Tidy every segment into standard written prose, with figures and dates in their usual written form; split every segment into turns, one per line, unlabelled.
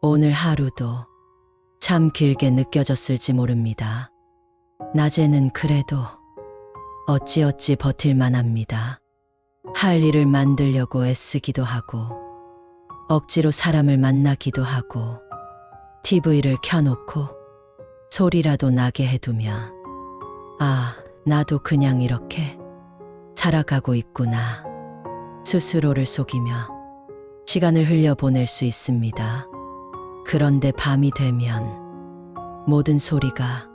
오늘 하루도 참 길게 느껴졌을지 모릅니다. 낮에는 그래도 어찌어찌 버틸만 합니다. 할 일을 만들려고 애쓰기도 하고 억지로 사람을 만나기도 하고 TV를 켜놓고 소리라도 나게 해두며 아, 나도 그냥 이렇게 살아가고 있구나. 스스로를 속이며 시간을 흘려보낼 수 있습니다. 그런데 밤이 되면 모든 소리가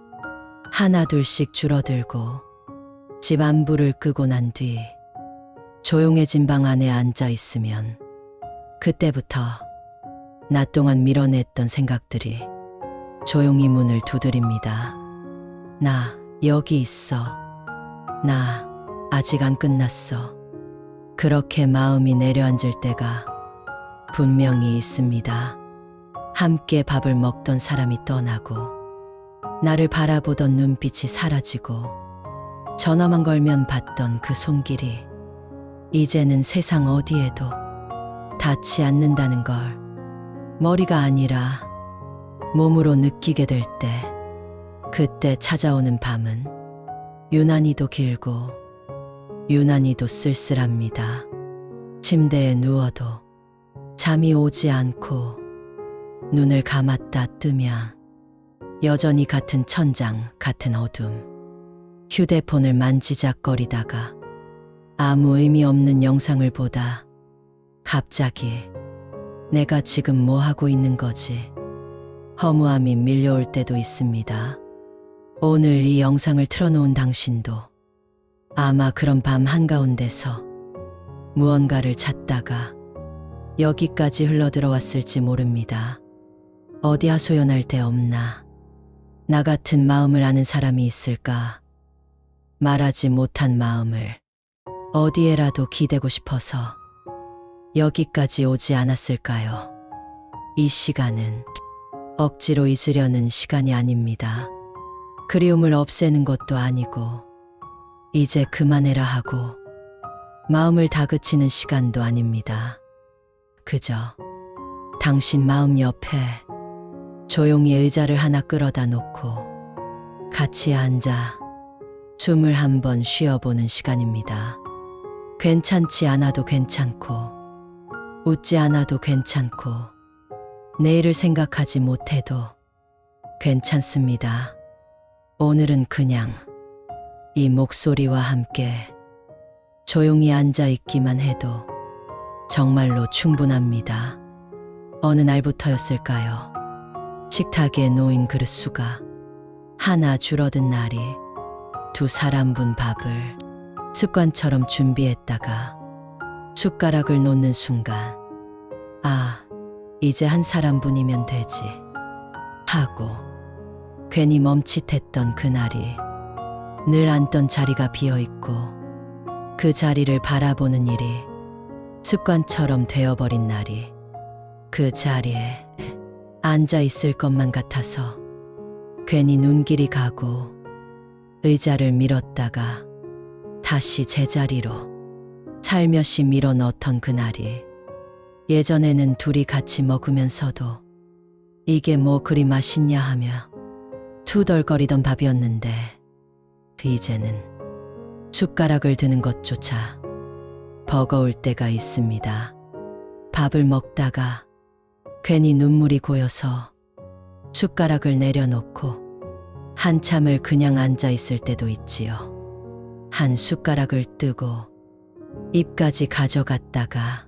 하나둘씩 줄어들고 집 안불을 끄고 난 뒤 조용해진 방 안에 앉아 있으면 그때부터 낮 동안 밀어냈던 생각들이 조용히 문을 두드립니다. 나 여기 있어. 나 아직 안 끝났어. 그렇게 마음이 내려앉을 때가 분명히 있습니다. 함께 밥을 먹던 사람이 떠나고 나를 바라보던 눈빛이 사라지고 전화만 걸면 받던 그 손길이 이제는 세상 어디에도 닿지 않는다는 걸 머리가 아니라 몸으로 느끼게 될 때, 그때 찾아오는 밤은 유난히도 길고 유난히도 쓸쓸합니다. 침대에 누워도 잠이 오지 않고 눈을 감았다 뜨면 여전히 같은 천장, 같은 어둠. 휴대폰을 만지작거리다가 아무 의미 없는 영상을 보다 갑자기 내가 지금 뭐 하고 있는 거지? 허무함이 밀려올 때도 있습니다. 오늘 이 영상을 틀어놓은 당신도 아마 그런 밤 한가운데서 무언가를 찾다가 여기까지 흘러들어왔을지 모릅니다. 어디 하소연할 데 없나? 나 같은 마음을 아는 사람이 있을까? 말하지 못한 마음을 어디에라도 기대고 싶어서 여기까지 오지 않았을까요? 이 시간은 억지로 잊으려는 시간이 아닙니다. 그리움을 없애는 것도 아니고 이제 그만해라 하고 마음을 다그치는 시간도 아닙니다. 그저 당신 마음 옆에 조용히 의자를 하나 끌어다 놓고 같이 앉아 숨을 한번 쉬어보는 시간입니다. 괜찮지 않아도 괜찮고 웃지 않아도 괜찮고 내일을 생각하지 못해도 괜찮습니다. 오늘은 그냥 이 목소리와 함께 조용히 앉아 있기만 해도 정말로 충분합니다. 어느 날부터였을까요? 식탁에 놓인 그릇 수가 하나 줄어든 날이 두 사람분 밥을 습관처럼 준비했다가 숟가락을 놓는 순간 아, 이제 한 사람분이면 되지 하고 괜히 멈칫했던 그날이 늘 앉던 자리가 비어있고 그 자리를 바라보는 일이 습관처럼 되어버린 날이 그 자리에 앉아 있을 것만 같아서 괜히 눈길이 가고 의자를 밀었다가 다시 제자리로 살며시 밀어 넣던 그날이 예전에는 둘이 같이 먹으면서도 이게 뭐 그리 맛있냐 하며 투덜거리던 밥이었는데 이제는 숟가락을 드는 것조차 버거울 때가 있습니다. 밥을 먹다가 괜히 눈물이 고여서 숟가락을 내려놓고 한참을 그냥 앉아 있을 때도 있지요. 한 숟가락을 뜨고 입까지 가져갔다가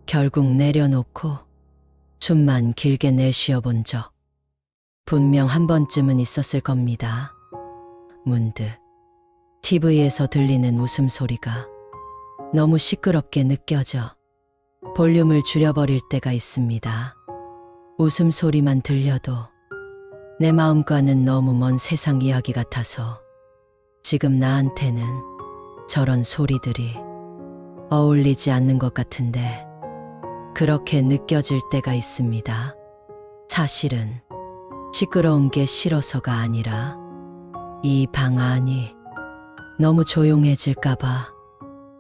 결국 내려놓고 숨만 길게 내쉬어 본 적 분명 한 번쯤은 있었을 겁니다. 문득 TV에서 들리는 웃음소리가 너무 시끄럽게 느껴져 볼륨을 줄여버릴 때가 있습니다. 웃음소리만 들려도 내 마음과는 너무 먼 세상 이야기 같아서 지금 나한테는 저런 소리들이 어울리지 않는 것 같은데 그렇게 느껴질 때가 있습니다. 사실은 시끄러운 게 싫어서가 아니라 이 방 안이 너무 조용해질까봐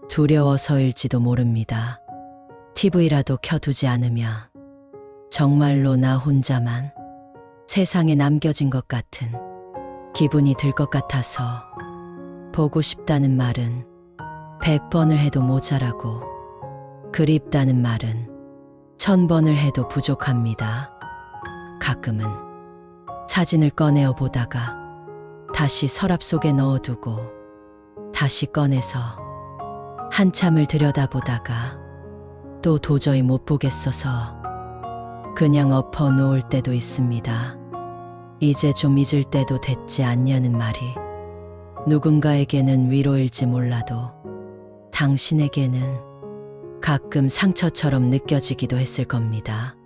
두려워서일지도 모릅니다. TV라도 켜두지 않으면 정말로 나 혼자만 세상에 남겨진 것 같은 기분이 들 것 같아서 보고 싶다는 말은 100번을 해도 모자라고 그립다는 말은 1000번을 해도 부족합니다. 가끔은 사진을 꺼내어 보다가 다시 서랍 속에 넣어두고 다시 꺼내서 한참을 들여다보다가 또 도저히 못 보겠어서 그냥 엎어 놓을 때도 있습니다. 이제 좀 잊을 때도 됐지 않냐는 말이 누군가에게는 위로일지 몰라도 당신에게는 가끔 상처처럼 느껴지기도 했을 겁니다.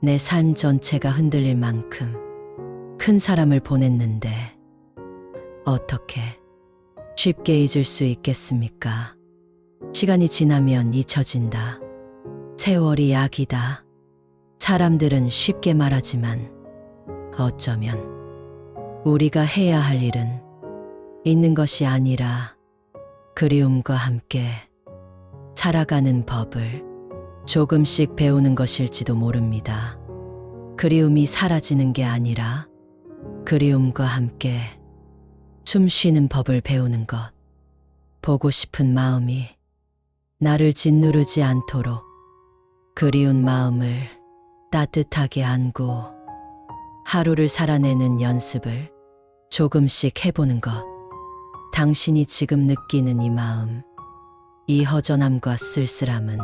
내 삶 전체가 흔들릴 만큼 큰 사람을 보냈는데 어떻게 쉽게 잊을 수 있겠습니까? 시간이 지나면 잊혀진다. 세월이 약이다. 사람들은 쉽게 말하지만 어쩌면 우리가 해야 할 일은 잊는 것이 아니라 그리움과 함께 살아가는 법을 조금씩 배우는 것일지도 모릅니다. 그리움이 사라지는 게 아니라 그리움과 함께 숨 쉬는 법을 배우는 것. 보고 싶은 마음이 나를 짓누르지 않도록 그리운 마음을 따뜻하게 안고 하루를 살아내는 연습을 조금씩 해보는 것. 당신이 지금 느끼는 이 마음, 이 허전함과 쓸쓸함은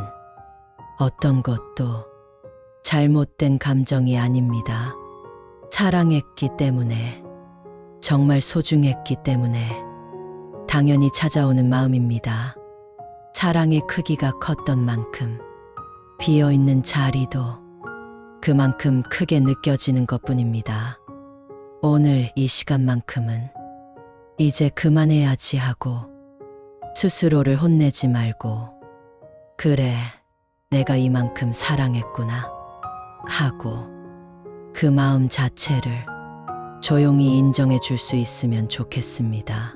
어떤 것도 잘못된 감정이 아닙니다. 사랑했기 때문에, 정말 소중했기 때문에 당연히 찾아오는 마음입니다. 사랑의 크기가 컸던 만큼 비어있는 자리도 그만큼 크게 느껴지는 것뿐입니다. 오늘 이 시간만큼은 이제 그만해야지 하고 스스로를 혼내지 말고 그래, 내가 이만큼 사랑했구나 하고 그 마음 자체를 조용히 인정해 줄 수 있으면 좋겠습니다.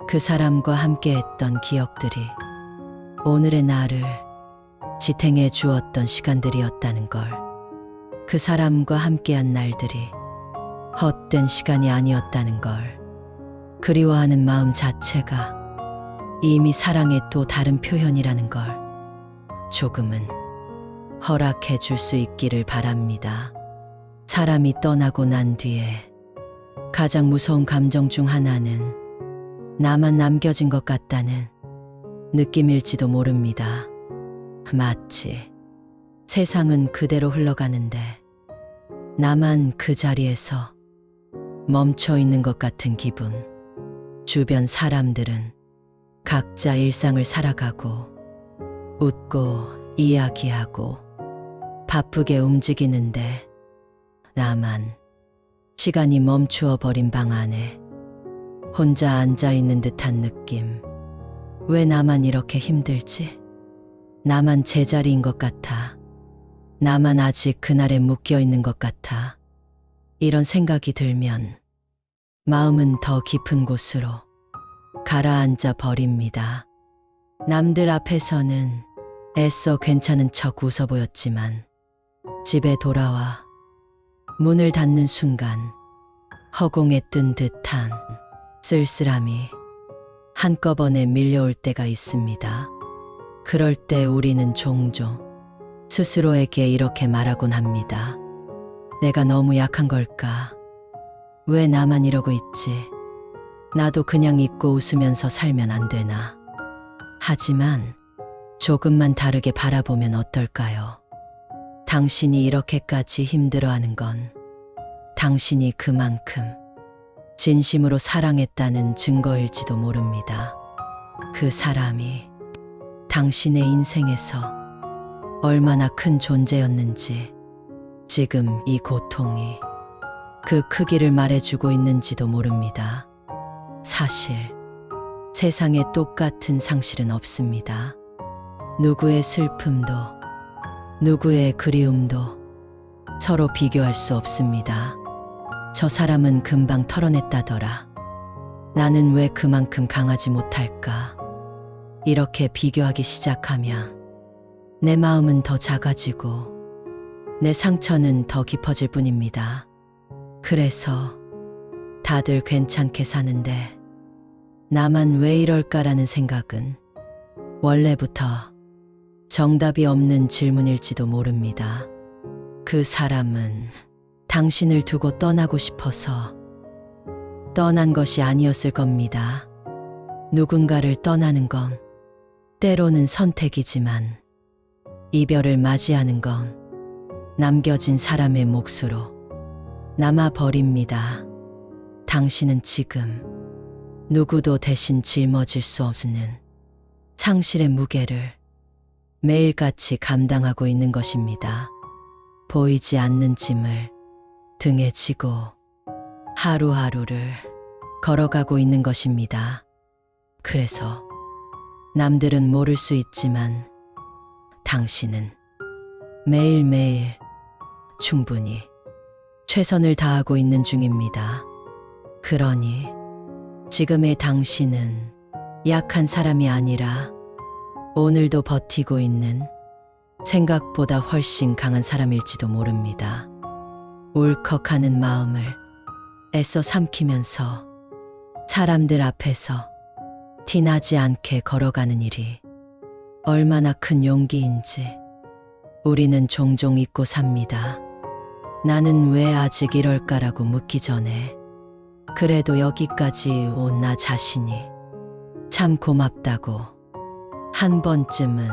그 사람과 함께 했던 기억들이 오늘의 나를 지탱해 주었던 시간들이었다는 걸, 그 사람과 함께한 날들이 헛된 시간이 아니었다는 걸, 그리워하는 마음 자체가 이미 사랑의 또 다른 표현이라는 걸 조금은 허락해 줄 수 있기를 바랍니다. 사람이 떠나고 난 뒤에 가장 무서운 감정 중 하나는 나만 남겨진 것 같다는 느낌일지도 모릅니다. 마치 세상은 그대로 흘러가는데 나만 그 자리에서 멈춰 있는 것 같은 기분. 주변 사람들은 각자 일상을 살아가고 웃고 이야기하고 바쁘게 움직이는데 나만 시간이 멈추어 버린 방 안에 혼자 앉아 있는 듯한 느낌. 왜 나만 이렇게 힘들지? 나만 제자리인 것 같아. 나만 아직 그날에 묶여 있는 것 같아. 이런 생각이 들면 마음은 더 깊은 곳으로 가라앉아 버립니다. 남들 앞에서는 애써 괜찮은 척 웃어 보였지만 집에 돌아와 문을 닫는 순간 허공에 뜬 듯한 쓸쓸함이 한꺼번에 밀려올 때가 있습니다. 그럴 때 우리는 종종 스스로에게 이렇게 말하곤 합니다. 내가 너무 약한 걸까? 왜 나만 이러고 있지? 나도 그냥 잊고 웃으면서 살면 안 되나? 하지만 조금만 다르게 바라보면 어떨까요? 당신이 이렇게까지 힘들어하는 건 당신이 그만큼 진심으로 사랑했다는 증거일지도 모릅니다. 그 사람이 당신의 인생에서 얼마나 큰 존재였는지, 지금 이 고통이 그 크기를 말해주고 있는지도 모릅니다. 사실 세상에 똑같은 상실은 없습니다. 누구의 슬픔도 누구의 그리움도 서로 비교할 수 없습니다. 저 사람은 금방 털어냈다더라. 나는 왜 그만큼 강하지 못할까? 이렇게 비교하기 시작하면 내 마음은 더 작아지고 내 상처는 더 깊어질 뿐입니다. 그래서 다들 괜찮게 사는데 나만 왜 이럴까라는 생각은 원래부터 정답이 없는 질문일지도 모릅니다. 그 사람은 당신을 두고 떠나고 싶어서 떠난 것이 아니었을 겁니다. 누군가를 떠나는 건 때로는 선택이지만 이별을 맞이하는 건 남겨진 사람의 몫으로 남아버립니다. 당신은 지금 누구도 대신 짊어질 수 없는 상실의 무게를 매일같이 감당하고 있는 것입니다. 보이지 않는 짐을 등에 지고 하루하루를 걸어가고 있는 것입니다. 그래서 남들은 모를 수 있지만 당신은 매일매일 충분히 최선을 다하고 있는 중입니다. 그러니 지금의 당신은 약한 사람이 아니라 오늘도 버티고 있는 생각보다 훨씬 강한 사람일지도 모릅니다. 울컥하는 마음을 애써 삼키면서 사람들 앞에서 티나지 않게 걸어가는 일이 얼마나 큰 용기인지 우리는 종종 잊고 삽니다. 나는 왜 아직 이럴까라고 묻기 전에 그래도 여기까지 온 나 자신이 참 고맙다고 한 번쯤은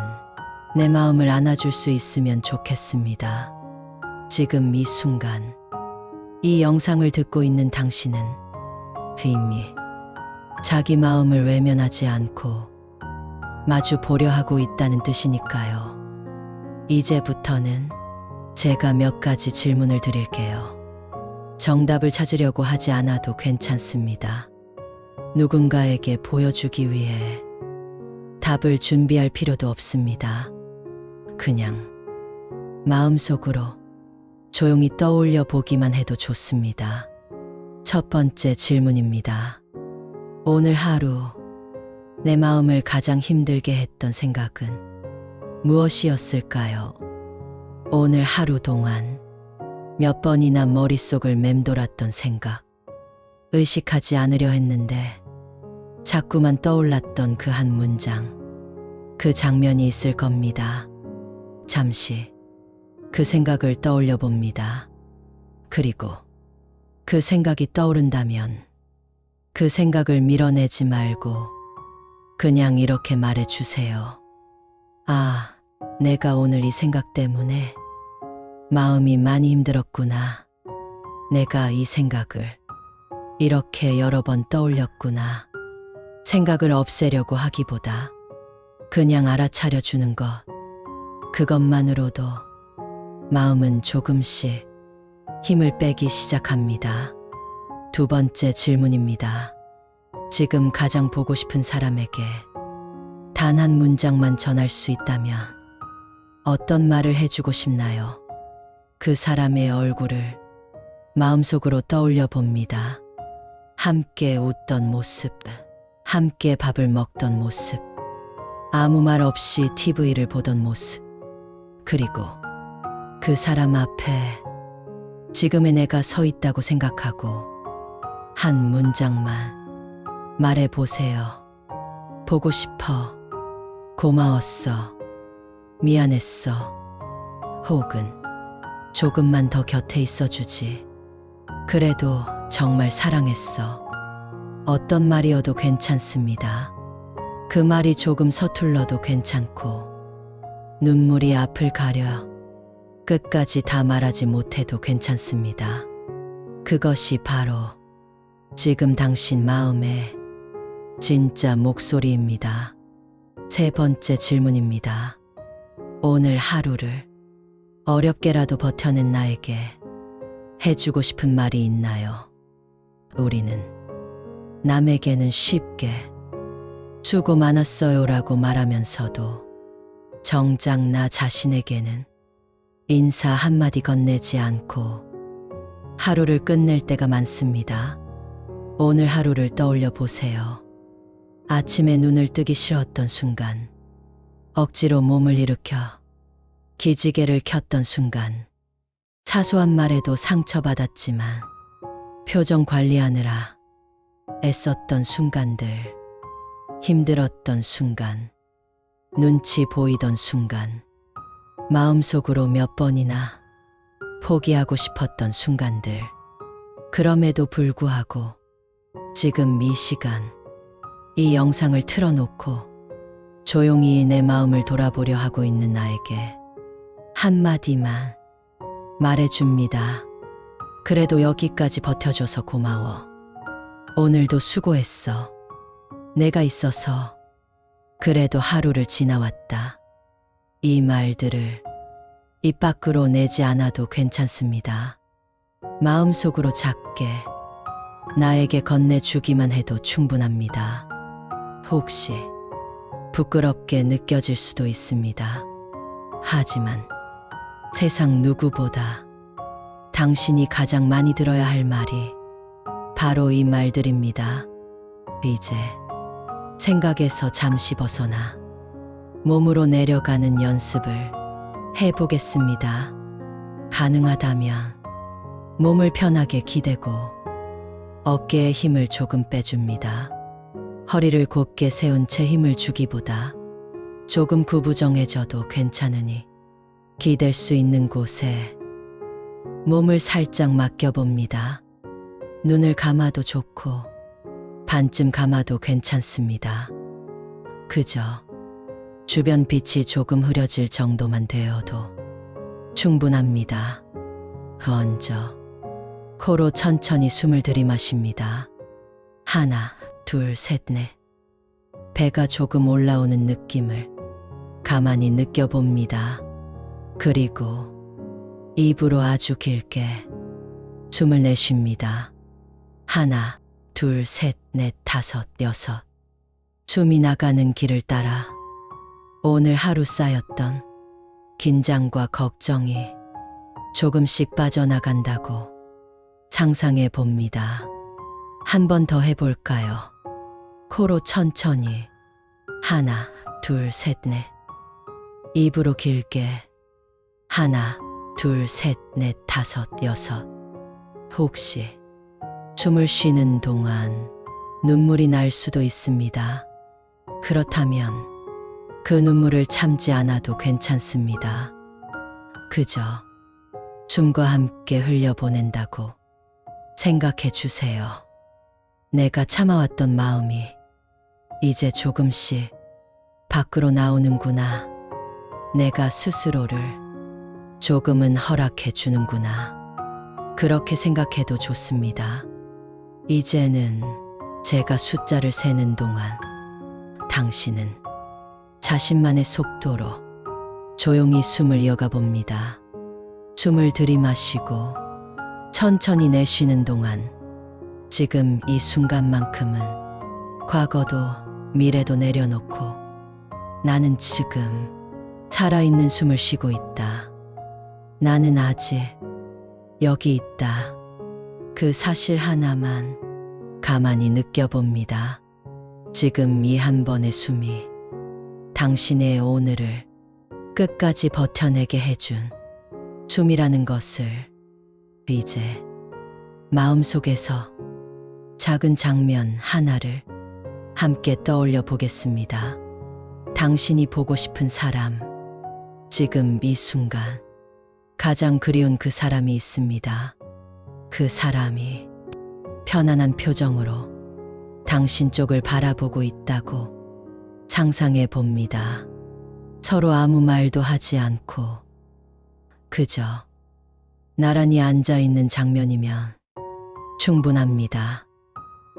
내 마음을 안아줄 수 있으면 좋겠습니다. 지금 이 순간 이 영상을 듣고 있는 당신은 이미 자기 마음을 외면하지 않고 마주 보려 하고 있다는 뜻이니까요. 이제부터는 제가 몇 가지 질문을 드릴게요. 정답을 찾으려고 하지 않아도 괜찮습니다. 누군가에게 보여주기 위해 답을 준비할 필요도 없습니다. 그냥 마음속으로 조용히 떠올려 보기만 해도 좋습니다. 첫 번째 질문입니다. 오늘 하루 내 마음을 가장 힘들게 했던 생각은 무엇이었을까요? 오늘 하루 동안 몇 번이나 머릿속을 맴돌았던 생각, 의식하지 않으려 했는데 자꾸만 떠올랐던 그 한 문장, 그 장면이 있을 겁니다. 잠시 그 생각을 떠올려 봅니다. 그리고 그 생각이 떠오른다면 그 생각을 밀어내지 말고 그냥 이렇게 말해 주세요. 아, 내가 오늘 이 생각 때문에 마음이 많이 힘들었구나. 내가 이 생각을 이렇게 여러 번 떠올렸구나. 생각을 없애려고 하기보다 그냥 알아차려 주는 것, 그것만으로도 마음은 조금씩 힘을 빼기 시작합니다. 두 번째 질문입니다. 지금 가장 보고 싶은 사람에게 단 한 문장만 전할 수 있다면 어떤 말을 해주고 싶나요? 그 사람의 얼굴을 마음속으로 떠올려 봅니다. 함께 웃던 모습, 함께 밥을 먹던 모습, 아무 말 없이 TV를 보던 모습, 그리고 그 사람 앞에 지금의 내가 서 있다고 생각하고 한 문장만 말해 보세요. 보고 싶어, 고마웠어, 미안했어, 혹은 조금만 더 곁에 있어주지. 그래도 정말 사랑했어. 어떤 말이어도 괜찮습니다. 그 말이 조금 서툴러도 괜찮고 눈물이 앞을 가려 끝까지 다 말하지 못해도 괜찮습니다. 그것이 바로 지금 당신 마음의 진짜 목소리입니다. 세 번째 질문입니다. 오늘 하루를 어렵게라도 버텨낸 나에게 해주고 싶은 말이 있나요? 우리는 남에게는 쉽게 수고 많았어요라고 말하면서도 정작 나 자신에게는 인사 한마디 건네지 않고 하루를 끝낼 때가 많습니다. 오늘 하루를 떠올려 보세요. 아침에 눈을 뜨기 싫었던 순간, 억지로 몸을 일으켜 기지개를 켰던 순간, 사소한 말에도 상처받았지만 표정 관리하느라 애썼던 순간들, 힘들었던 순간, 눈치 보이던 순간, 마음속으로 몇 번이나 포기하고 싶었던 순간들. 그럼에도 불구하고 지금 이 시간 이 영상을 틀어놓고 조용히 내 마음을 돌아보려 하고 있는 나에게 한마디만 말해줍니다. 그래도 여기까지 버텨줘서 고마워. 오늘도 수고했어. 내가 있어서 그래도 하루를 지나왔다. 이 말들을 입 밖으로 내지 않아도 괜찮습니다. 마음속으로 작게 나에게 건네주기만 해도 충분합니다. 혹시 부끄럽게 느껴질 수도 있습니다. 하지만 세상 누구보다 당신이 가장 많이 들어야 할 말이 바로 이 말들입니다. 이제 생각에서 잠시 벗어나 몸으로 내려가는 연습을 해보겠습니다. 가능하다면 몸을 편하게 기대고 어깨에 힘을 조금 빼줍니다. 허리를 곧게 세운 채 힘을 주기보다 조금 구부정해져도 괜찮으니 기댈 수 있는 곳에 몸을 살짝 맡겨봅니다. 눈을 감아도 좋고 반쯤 감아도 괜찮습니다. 그저 주변 빛이 조금 흐려질 정도만 되어도 충분합니다. 먼저 코로 천천히 숨을 들이마십니다. 하나, 둘, 셋, 넷. 배가 조금 올라오는 느낌을 가만히 느껴봅니다. 그리고 입으로 아주 길게 숨을 내쉽니다. 하나, 둘, 셋, 넷, 다섯, 여섯. 숨이 나가는 길을 따라 오늘 하루 쌓였던 긴장과 걱정이 조금씩 빠져나간다고 상상해 봅니다. 한 번 더 해볼까요? 코로 천천히 하나, 둘, 셋, 넷. 입으로 길게 하나, 둘, 셋, 넷, 다섯, 여섯. 혹시 숨을 쉬는 동안 눈물이 날 수도 있습니다. 그렇다면 그 눈물을 참지 않아도 괜찮습니다. 그저 숨과 함께 흘려보낸다고 생각해 주세요. 내가 참아왔던 마음이 이제 조금씩 밖으로 나오는구나. 내가 스스로를 조금은 허락해 주는구나. 그렇게 생각해도 좋습니다. 이제는 제가 숫자를 세는 동안 당신은 자신만의 속도로 조용히 숨을 이어가 봅니다. 숨을 들이마시고 천천히 내쉬는 동안 지금 이 순간만큼은 과거도 미래도 내려놓고 나는 지금 살아있는 숨을 쉬고 있다. 나는 아직 여기 있다. 그 사실 하나만 가만히 느껴봅니다. 지금 이 한 번의 숨이 당신의 오늘을 끝까지 버텨내게 해준 숨이라는 것을 이제 마음속에서 작은 장면 하나를 함께 떠올려 보겠습니다. 당신이 보고 싶은 사람, 지금 이 순간 가장 그리운 그 사람이 있습니다. 그 사람이 편안한 표정으로 당신 쪽을 바라보고 있다고 상상해 봅니다. 서로 아무 말도 하지 않고 그저 나란히 앉아 있는 장면이면 충분합니다.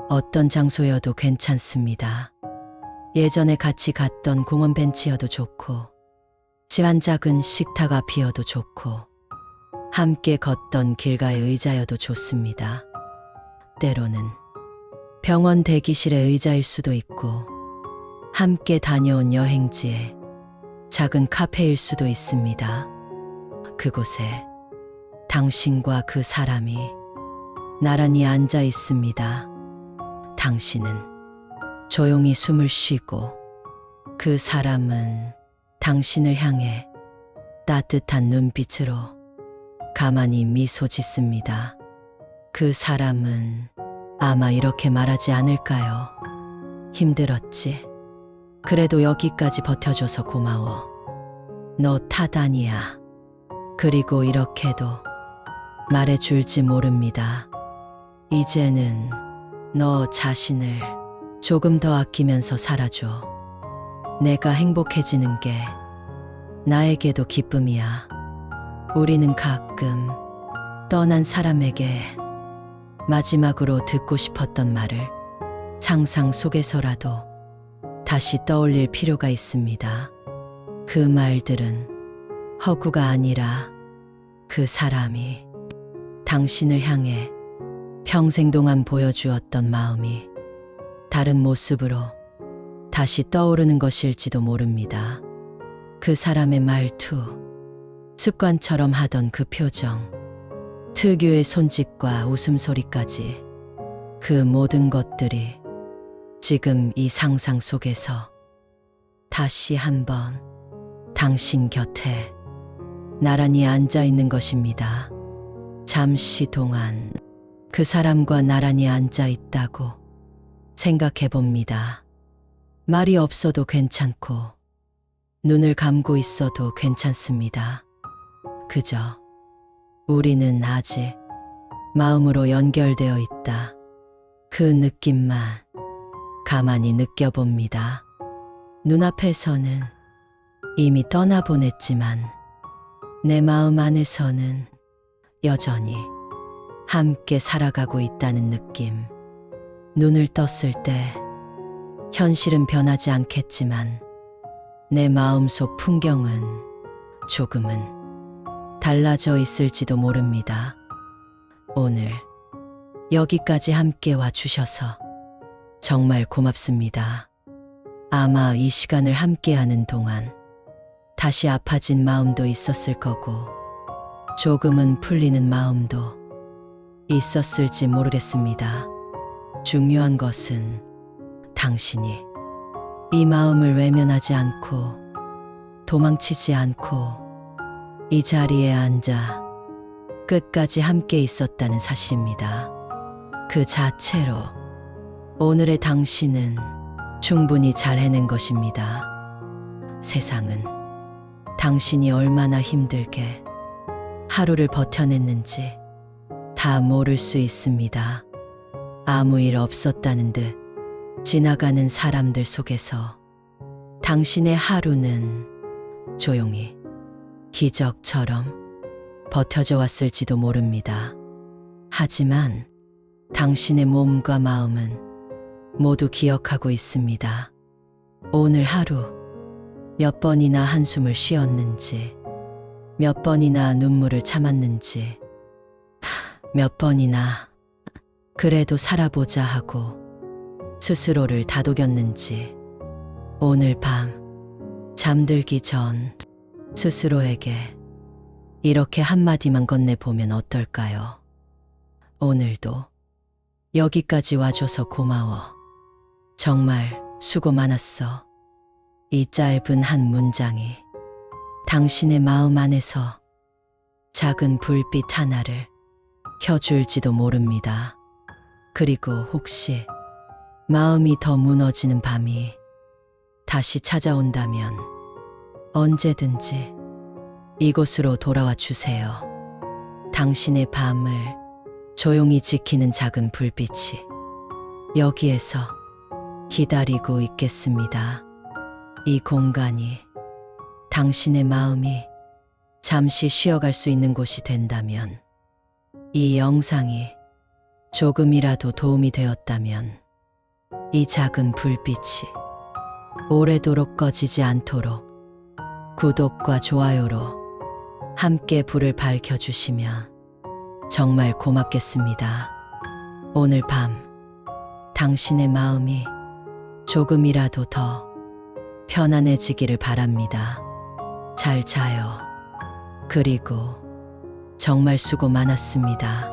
어떤 장소여도 괜찮습니다. 예전에 같이 갔던 공원 벤치여도 좋고 집 한 작은 식탁 앞이어도 좋고 함께 걷던 길가의 의자여도 좋습니다. 때로는 병원 대기실의 의자일 수도 있고 함께 다녀온 여행지의 작은 카페일 수도 있습니다. 그곳에 당신과 그 사람이 나란히 앉아 있습니다. 당신은 조용히 숨을 쉬고 그 사람은 당신을 향해 따뜻한 눈빛으로 가만히 미소 짓습니다. 그 사람은 아마 이렇게 말하지 않을까요? 힘들었지. 그래도 여기까지 버텨줘서 고마워. 너 타단이야. 그리고 이렇게도 말해줄지 모릅니다. 이제는 너 자신을 조금 더 아끼면서 살아줘. 내가 행복해지는 게 나에게도 기쁨이야. 우리는 가끔 떠난 사람에게 마지막으로 듣고 싶었던 말을 상상 속에서라도 다시 떠올릴 필요가 있습니다. 그 말들은 허구가 아니라 그 사람이 당신을 향해 평생 동안 보여주었던 마음이 다른 모습으로 다시 떠오르는 것일지도 모릅니다. 그 사람의 말투, 습관처럼 하던 그 표정, 특유의 손짓과 웃음소리까지 그 모든 것들이 지금 이 상상 속에서 다시 한번 당신 곁에 나란히 앉아 있는 것입니다. 잠시 동안 그 사람과 나란히 앉아 있다고 생각해 봅니다. 말이 없어도 괜찮고 눈을 감고 있어도 괜찮습니다. 그저 우리는 아직 마음으로 연결되어 있다. 그 느낌만 가만히 느껴봅니다. 눈앞에서는 이미 떠나보냈지만 내 마음 안에서는 여전히 함께 살아가고 있다는 느낌. 눈을 떴을 때 현실은 변하지 않겠지만 내 마음속 풍경은 조금은 달라져 있을지도 모릅니다. 오늘 여기까지 함께 와주셔서 정말 고맙습니다. 아마 이 시간을 함께하는 동안 다시 아파진 마음도 있었을 거고 조금은 풀리는 마음도 있었을지 모르겠습니다. 중요한 것은 당신이 이 마음을 외면하지 않고 도망치지 않고 이 자리에 앉아 끝까지 함께 있었다는 사실입니다. 그 자체로 오늘의 당신은 충분히 잘 해낸 것입니다. 세상은 당신이 얼마나 힘들게 하루를 버텨냈는지 다 모를 수 있습니다. 아무 일 없었다는 듯 지나가는 사람들 속에서 당신의 하루는 조용히 기적처럼 버텨져 왔을지도 모릅니다. 하지만 당신의 몸과 마음은 모두 기억하고 있습니다. 오늘 하루 몇 번이나 한숨을 쉬었는지, 몇 번이나 눈물을 참았는지, 몇 번이나 그래도 살아보자 하고 스스로를 다독였는지, 오늘 밤 잠들기 전 스스로에게 이렇게 한마디만 건네보면 어떨까요? 오늘도 여기까지 와줘서 고마워. 정말 수고 많았어. 이 짧은 한 문장이 당신의 마음 안에서 작은 불빛 하나를 켜줄지도 모릅니다. 그리고 혹시 마음이 더 무너지는 밤이 다시 찾아온다면 언제든지 이곳으로 돌아와 주세요. 당신의 밤을 조용히 지키는 작은 불빛이 여기에서 기다리고 있겠습니다. 이 공간이 당신의 마음이 잠시 쉬어갈 수 있는 곳이 된다면, 이 영상이 조금이라도 도움이 되었다면, 이 작은 불빛이 오래도록 꺼지지 않도록 구독과 좋아요로 함께 불을 밝혀주시면 정말 고맙겠습니다. 오늘 밤 당신의 마음이 조금이라도 더 편안해지기를 바랍니다. 잘 자요. 그리고 정말 수고 많았습니다.